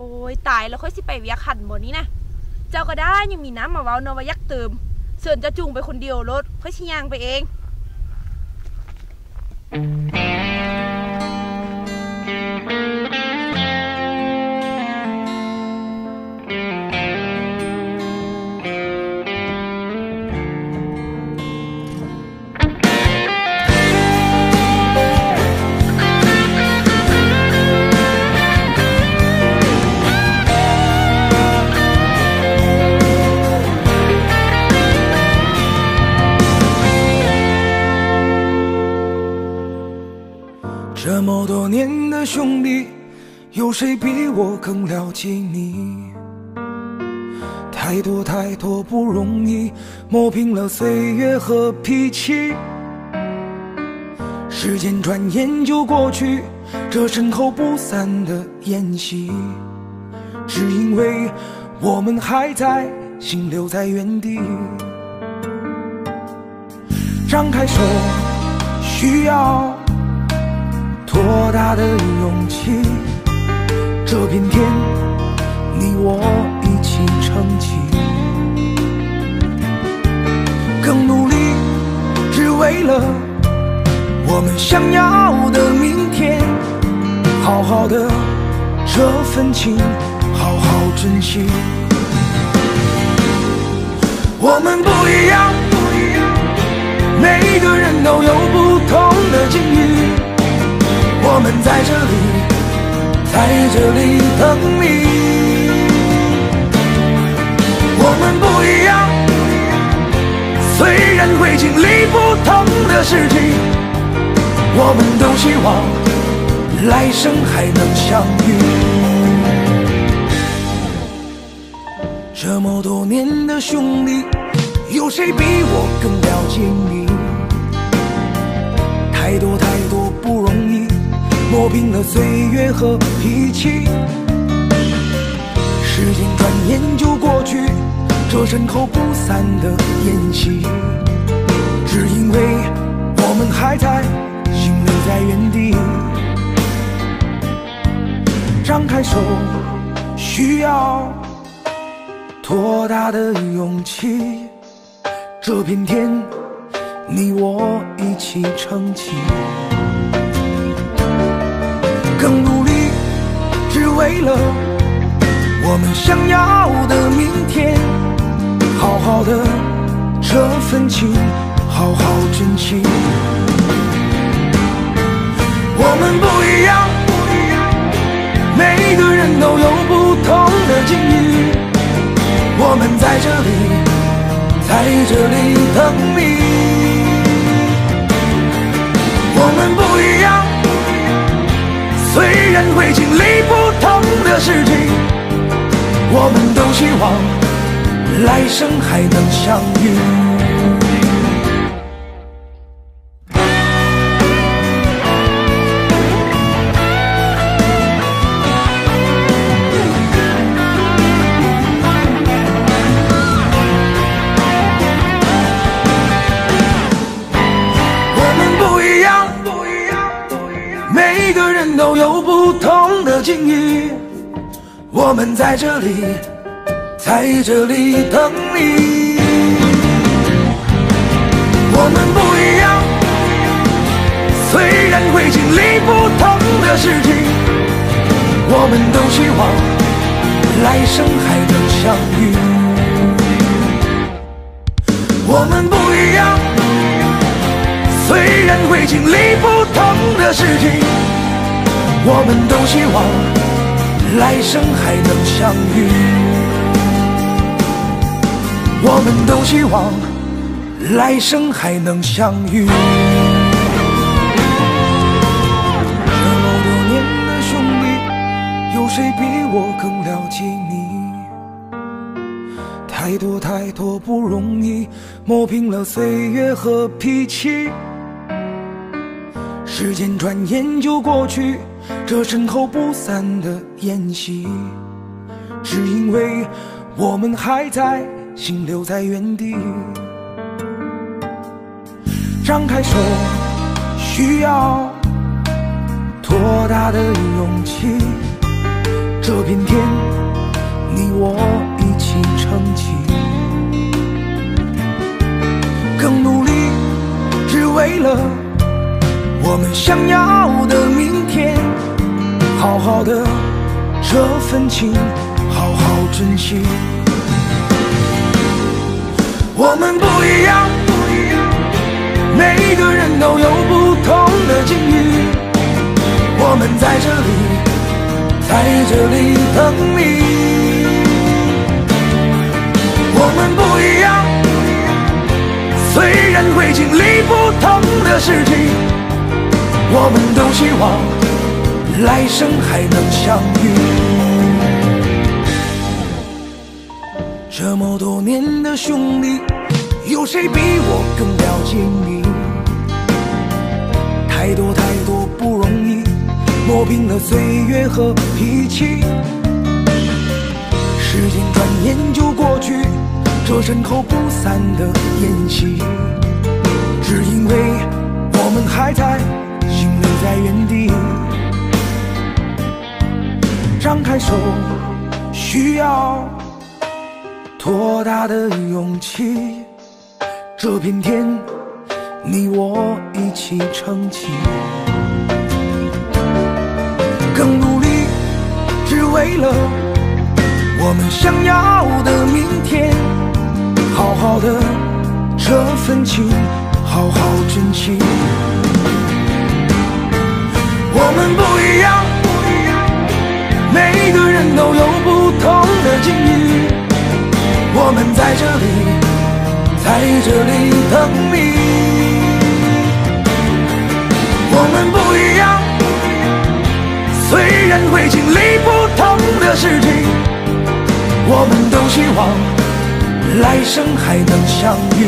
โอ้ยตายแล้วค่อยสิไปเวียกหันบ่นี้นะเจ้าก็ได้ยังมีน้ำมาเว้าเนาะว่ายักเติมเสิร์นจะจูงไปคนเดียวรถค่อยชิย่างไปเอง这么多年的兄弟，有谁比我更了解你？太多太多不容易，磨平了岁月和脾气。时间转眼就过去，这身后不散的宴席，只因为我们还在，心留在原地。张开手，需要多大的勇气？这片天，你我一起撑起，更努力，只为了我们想要的明天。好好的这份情，好好珍惜。我们不一样，每个人都有不同的境遇。我们在这里，在这里等你。我们不一样，虽然会经历不同的事情，我们都希望来生还能相遇。这么多年的兄弟，有谁比我更了解你？太多太多不容易，磨平了岁月和脾气。时间转眼就过去，这身后不散的宴席，只因为我们还在，心留在原地。张开手，需要多大的勇气？这片天，你我一起撑起，更努力，只为了我们想要的明天。好好的这份情，好好珍惜。我们不一样，每个人都有不同的境遇。我们在这里，在这里等你。我们不一样，虽然会经历不同的事情，我们都希望来生还能相遇。每个人都有不同的境遇，我们在这里，在这里等你。我们不一样，虽然会经历不同的事情，我们都希望来生还能相遇。我们不一样，虽然会经历不同的事情，我们都希望来生还能相遇。我们都希望来生还能相遇。这么多年的兄弟，有谁比我更了解你？太多太多不容易，磨平了岁月和脾气。时间转眼就过去，这身后不散的宴席，只因为我们还在，心留在原地。张开手，需要多大的勇气？这这片天，你我一起撑起，更努力，只为了我们想要的明天。好好的这份情，好好珍惜。我们不一样，每个人都有不同的境遇。我们在这里等你。我们不一样，虽然会经历不同的事情，我们都希望来生还能相遇。这么多年的兄弟，有谁比我更了解你？太多太多不容易，磨平了岁月和脾气。时间转眼就过去，这身后不散的宴席，只因为我们还在，心留在原地。张开手，需要多大的勇气？这片天，你我一起撑起，更努力，只为了我们想要的明天。好好的这份情，好好珍惜。我们不一样，每个人都有不同的境遇。我们在这里等你。我们不一样，虽然会经历不同的事情，我们都希望来生还能相遇。